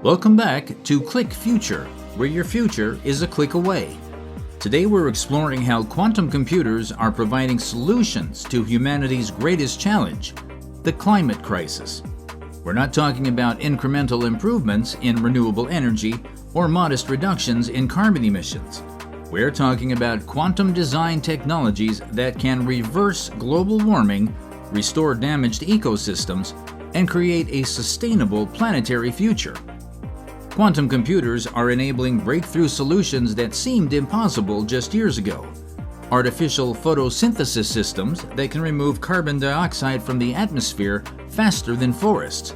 Welcome back to Click Future, where your future is a click away. Today we're exploring how quantum computers are providing solutions to humanity's greatest challenge, the climate crisis. We're not talking about incremental improvements in renewable energy or modest reductions in carbon emissions. We're talking about quantum design technologies that can reverse global warming, restore damaged ecosystems, and create a sustainable planetary future. Quantum computers are enabling breakthrough solutions that seemed impossible just years ago. Artificial photosynthesis systems that can remove carbon dioxide from the atmosphere faster than forests.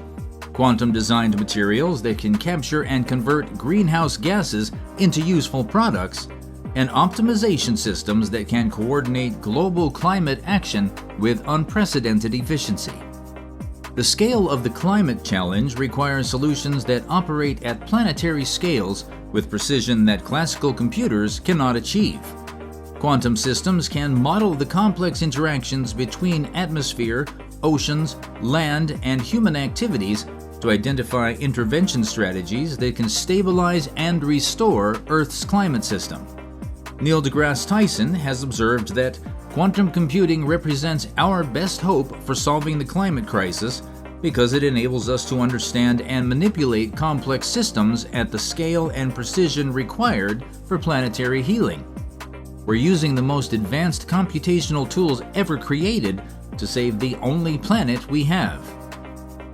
Quantum-designed materials that can capture and convert greenhouse gases into useful products. And optimization systems that can coordinate global climate action with unprecedented efficiency. The scale of the climate challenge requires solutions that operate at planetary scales with precision that classical computers cannot achieve. Quantum systems can model the complex interactions between atmosphere, oceans, land, and human activities to identify intervention strategies that can stabilize and restore Earth's climate system. Neil deGrasse Tyson has observed that quantum computing represents our best hope for solving the climate crisis because it enables us to understand and manipulate complex systems at the scale and precision required for planetary healing. We're using the most advanced computational tools ever created to save the only planet we have.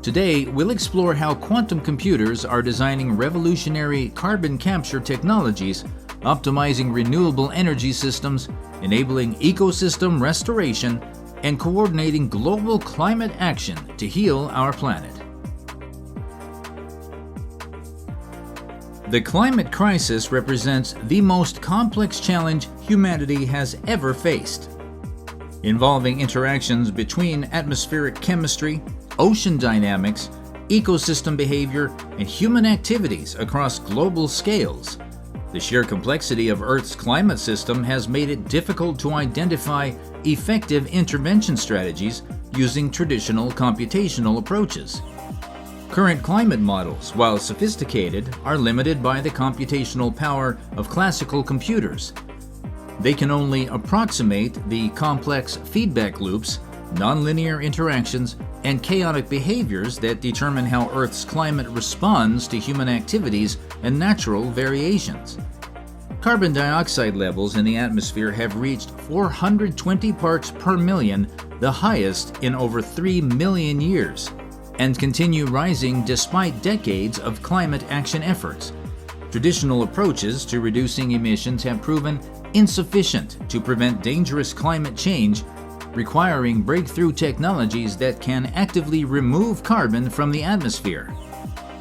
Today, we'll explore how quantum computers are designing revolutionary carbon capture technologies, optimizing renewable energy systems, enabling ecosystem restoration, and coordinating global climate action to heal our planet. The climate crisis represents the most complex challenge humanity has ever faced, involving interactions between atmospheric chemistry, ocean dynamics, ecosystem behavior, and human activities across global scales. The sheer complexity of Earth's climate system has made it difficult to identify effective intervention strategies using traditional computational approaches. Current climate models, while sophisticated, are limited by the computational power of classical computers. They can only approximate the complex feedback loops, nonlinear interactions, and chaotic behaviors that determine how Earth's climate responds to human activities and natural variations. Carbon dioxide levels in the atmosphere have reached 420 parts per million, the highest in over 3 million years, and continue rising despite decades of climate action efforts. Traditional approaches to reducing emissions have proven insufficient to prevent dangerous climate change, requiring breakthrough technologies that can actively remove carbon from the atmosphere.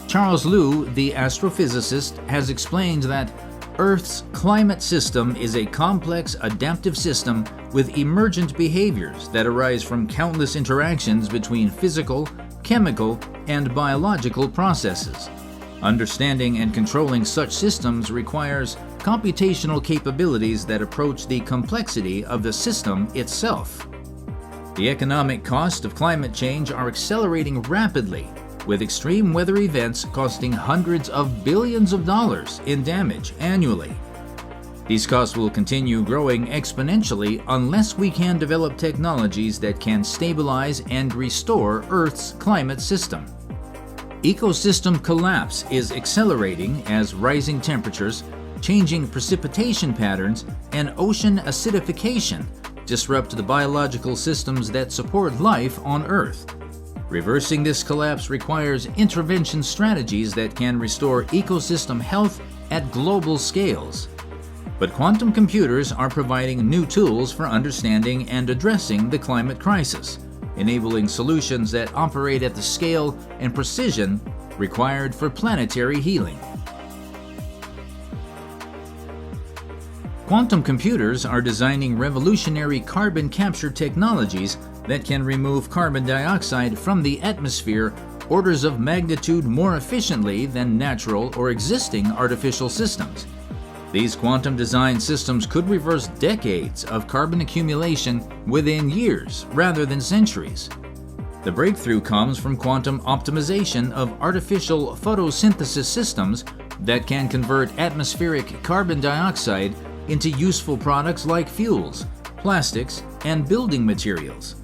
Charles Liu, the astrophysicist, has explained that Earth's climate system is a complex adaptive system with emergent behaviors that arise from countless interactions between physical, chemical, and biological processes. Understanding and controlling such systems requires computational capabilities that approach the complexity of the system itself. The economic costs of climate change are accelerating rapidly, with extreme weather events costing hundreds of billions of dollars in damage annually. These costs will continue growing exponentially unless we can develop technologies that can stabilize and restore Earth's climate system. Ecosystem collapse is accelerating as rising temperatures, changing precipitation patterns, and ocean acidification disrupt the biological systems that support life on Earth. Reversing this collapse requires intervention strategies that can restore ecosystem health at global scales. But quantum computers are providing new tools for understanding and addressing the climate crisis, enabling solutions that operate at the scale and precision required for planetary healing. Quantum computers are designing revolutionary carbon capture technologies that can remove carbon dioxide from the atmosphere orders of magnitude more efficiently than natural or existing artificial systems. These quantum design systems could reverse decades of carbon accumulation within years rather than centuries. The breakthrough comes from quantum optimization of artificial photosynthesis systems that can convert atmospheric carbon dioxide into useful products like fuels, plastics, and building materials.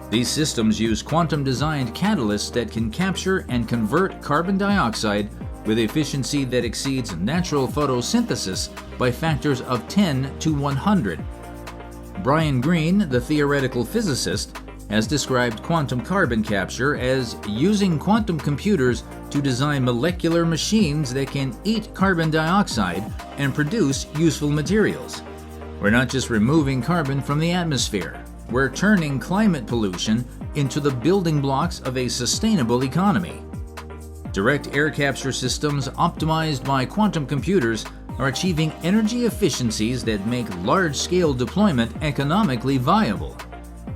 These systems use quantum-designed catalysts that can capture and convert carbon dioxide with efficiency that exceeds natural photosynthesis by factors of 10 to 100. Brian Greene, the theoretical physicist, has described quantum carbon capture as using quantum computers to design molecular machines that can eat carbon dioxide and produce useful materials. We're not just removing carbon from the atmosphere, we're turning climate pollution into the building blocks of a sustainable economy. Direct air capture systems optimized by quantum computers are achieving energy efficiencies that make large-scale deployment economically viable.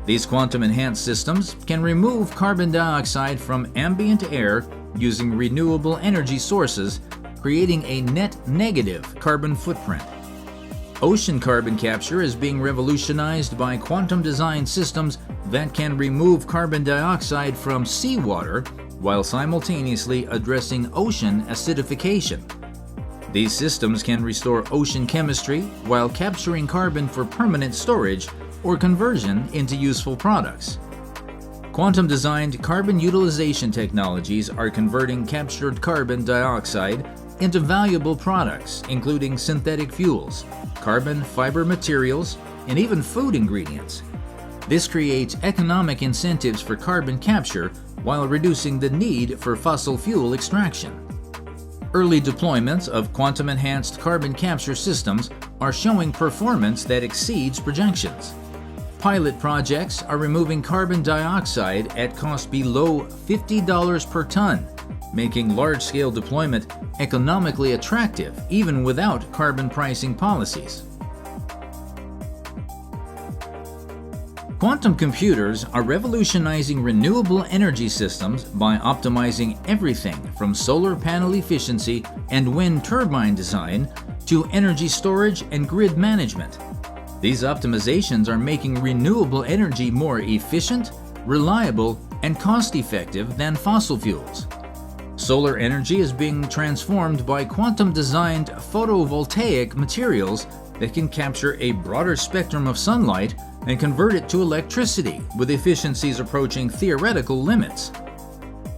These quantum-enhanced systems can remove carbon dioxide from ambient air using renewable energy sources, creating a net negative carbon footprint. Ocean carbon capture is being revolutionized by quantum-designed systems that can remove carbon dioxide from seawater while simultaneously addressing ocean acidification. These systems can restore ocean chemistry while capturing carbon for permanent storage or conversion into useful products. Quantum-designed carbon utilization technologies are converting captured carbon dioxide into valuable products, including synthetic fuels, carbon fiber materials, and even food ingredients. This creates economic incentives for carbon capture while reducing the need for fossil fuel extraction. Early deployments of quantum-enhanced carbon capture systems are showing performance that exceeds projections. Pilot projects are removing carbon dioxide at cost below $50 per ton, making large-scale deployment economically attractive even without carbon pricing policies. Quantum computers are revolutionizing renewable energy systems by optimizing everything from solar panel efficiency and wind turbine design to energy storage and grid management. These optimizations are making renewable energy more efficient, reliable, and cost-effective than fossil fuels. Solar energy is being transformed by quantum-designed photovoltaic materials that can capture a broader spectrum of sunlight and convert it to electricity with efficiencies approaching theoretical limits.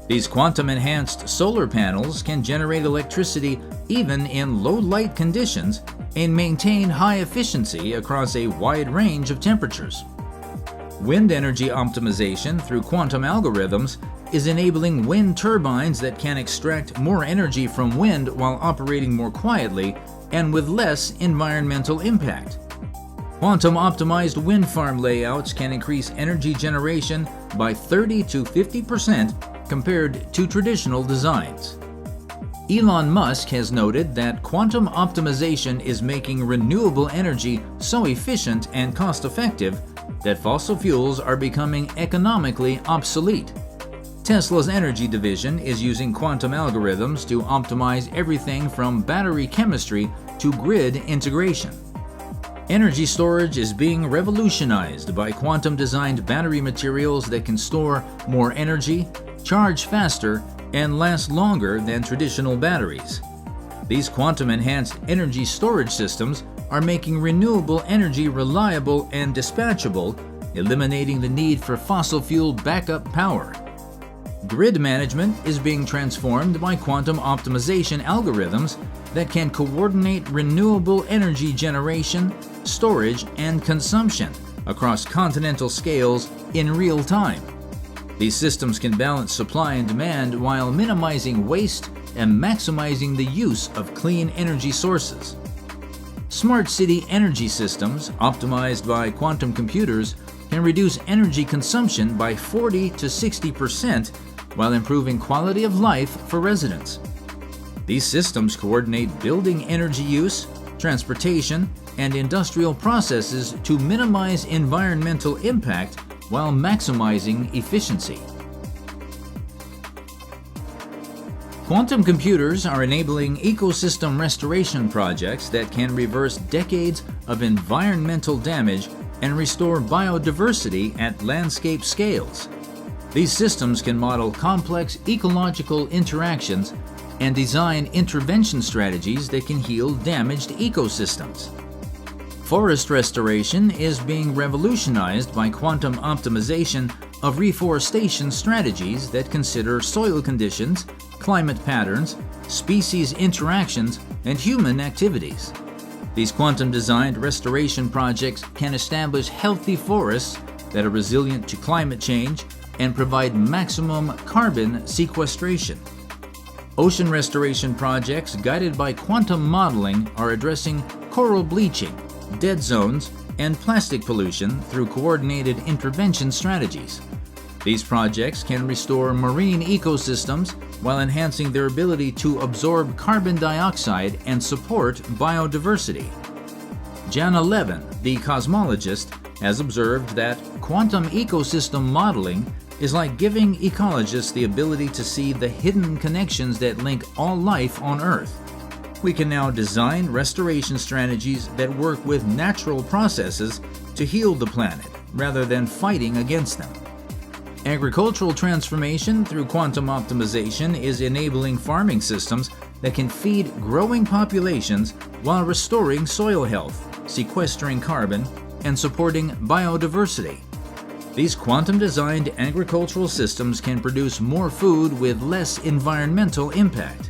These quantum-enhanced solar panels can generate electricity even in low light conditions and maintain high efficiency across a wide range of temperatures. Wind energy optimization through quantum algorithms is enabling wind turbines that can extract more energy from wind while operating more quietly and with less environmental impact. Quantum-optimized wind farm layouts can increase energy generation by 30 to 50% compared to traditional designs. Elon Musk has noted that quantum optimization is making renewable energy so efficient and cost-effective that fossil fuels are becoming economically obsolete. Tesla's energy division is using quantum algorithms to optimize everything from battery chemistry to grid integration. Energy storage is being revolutionized by quantum-designed battery materials that can store more energy, charge faster, and last longer than traditional batteries. These quantum-enhanced energy storage systems are making renewable energy reliable and dispatchable, eliminating the need for fossil fuel backup power. Grid management is being transformed by quantum optimization algorithms that can coordinate renewable energy generation, storage, and consumption across continental scales in real time. These systems can balance supply and demand while minimizing waste and maximizing the use of clean energy sources. Smart city energy systems, optimized by quantum computers, can reduce energy consumption by 40 to 60% while improving quality of life for residents. These systems coordinate building energy use, transportation, and industrial processes to minimize environmental impact while maximizing efficiency. Quantum computers are enabling ecosystem restoration projects that can reverse decades of environmental damage and restore biodiversity at landscape scales. These systems can model complex ecological interactions and design intervention strategies that can heal damaged ecosystems. Forest restoration is being revolutionized by quantum optimization of reforestation strategies that consider soil conditions, climate patterns, species interactions, and human activities. These quantum-designed restoration projects can establish healthy forests that are resilient to climate change and provide maximum carbon sequestration. Ocean restoration projects guided by quantum modeling are addressing coral bleaching, dead zones, and plastic pollution through coordinated intervention strategies. These projects can restore marine ecosystems while enhancing their ability to absorb carbon dioxide and support biodiversity. Jana Levin, the cosmologist, has observed that quantum ecosystem modeling is like giving ecologists the ability to see the hidden connections that link all life on Earth. We can now design restoration strategies that work with natural processes to heal the planet rather than fighting against them. Agricultural transformation through quantum optimization is enabling farming systems that can feed growing populations while restoring soil health, sequestering carbon, and supporting biodiversity. These quantum-designed agricultural systems can produce more food with less environmental impact.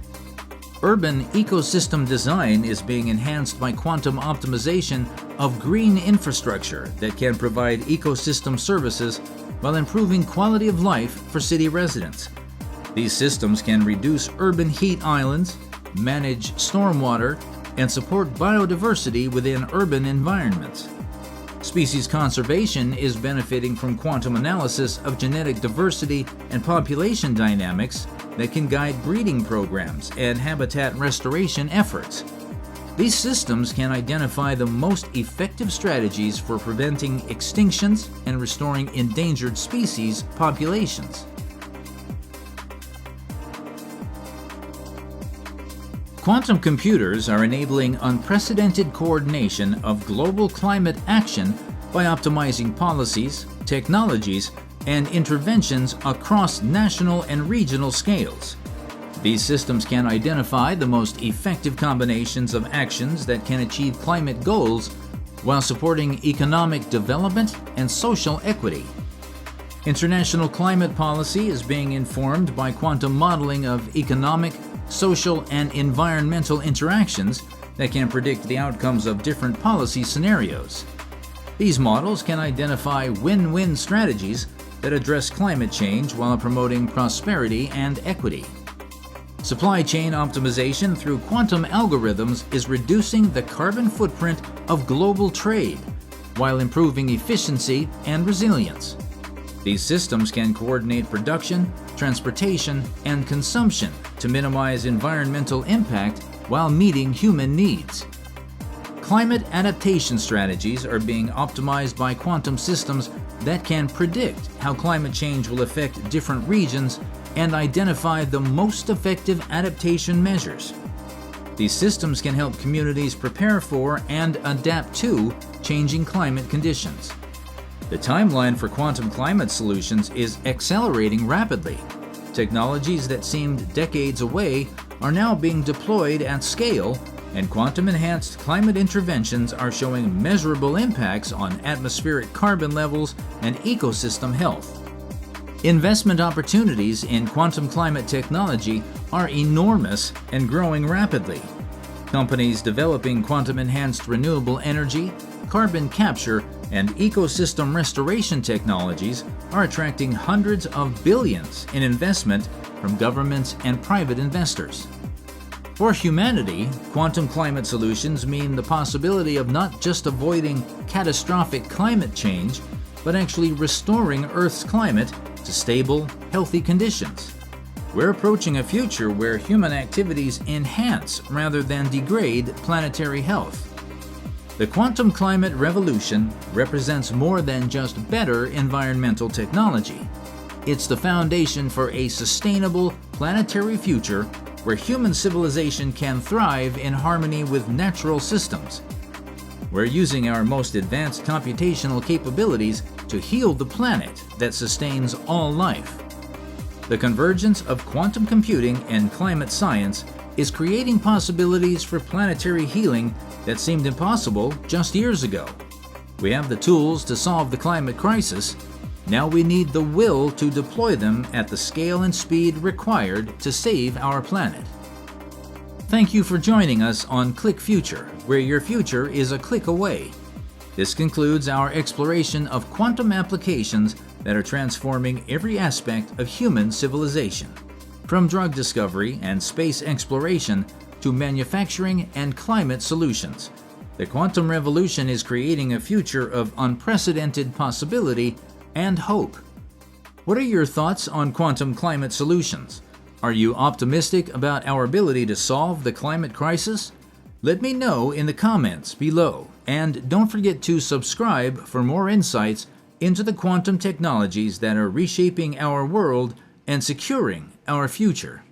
Urban ecosystem design is being enhanced by quantum optimization of green infrastructure that can provide ecosystem services while improving quality of life for city residents. These systems can reduce urban heat islands, manage stormwater, and support biodiversity within urban environments. Species conservation is benefiting from quantum analysis of genetic diversity and population dynamics that can guide breeding programs and habitat restoration efforts. These systems can identify the most effective strategies for preventing extinctions and restoring endangered species populations. Quantum computers are enabling unprecedented coordination of global climate action by optimizing policies, technologies, and interventions across national and regional scales. These systems can identify the most effective combinations of actions that can achieve climate goals while supporting economic development and social equity. International climate policy is being informed by quantum modeling of economic, social, and environmental interactions that can predict the outcomes of different policy scenarios. These models can identify win-win strategies that address climate change while promoting prosperity and equity. Supply chain optimization through quantum algorithms is reducing the carbon footprint of global trade while improving efficiency and resilience. These systems can coordinate production, transportation, and consumption to minimize environmental impact while meeting human needs. Climate adaptation strategies are being optimized by quantum systems that can predict how climate change will affect different regions and identify the most effective adaptation measures. These systems can help communities prepare for and adapt to changing climate conditions. The timeline for quantum climate solutions is accelerating rapidly. Technologies that seemed decades away are now being deployed at scale, and quantum-enhanced climate interventions are showing measurable impacts on atmospheric carbon levels and ecosystem health. Investment opportunities in quantum climate technology are enormous and growing rapidly. Companies developing quantum-enhanced renewable energy, carbon capture, and ecosystem restoration technologies are attracting hundreds of billions in investment from governments and private investors. For humanity, quantum climate solutions mean the possibility of not just avoiding catastrophic climate change, but actually restoring Earth's climate to stable, healthy conditions. We're approaching a future where human activities enhance rather than degrade planetary health. The quantum climate revolution represents more than just better environmental technology. It's the foundation for a sustainable planetary future where human civilization can thrive in harmony with natural systems. We're using our most advanced computational capabilities to heal the planet that sustains all life. The convergence of quantum computing and climate science is creating possibilities for planetary healing that seemed impossible just years ago. We have the tools to solve the climate crisis. Now we need the will to deploy them at the scale and speed required to save our planet. Thank you for joining us on Click Future, where your future is a click away. This concludes our exploration of quantum applications that are transforming every aspect of human civilization, from drug discovery and space exploration to manufacturing and climate solutions. The quantum revolution is creating a future of unprecedented possibility and hope. What are your thoughts on quantum climate solutions? Are you optimistic about our ability to solve the climate crisis? Let me know in the comments below, and don't forget to subscribe for more insights into the quantum technologies that are reshaping our world and securing our future.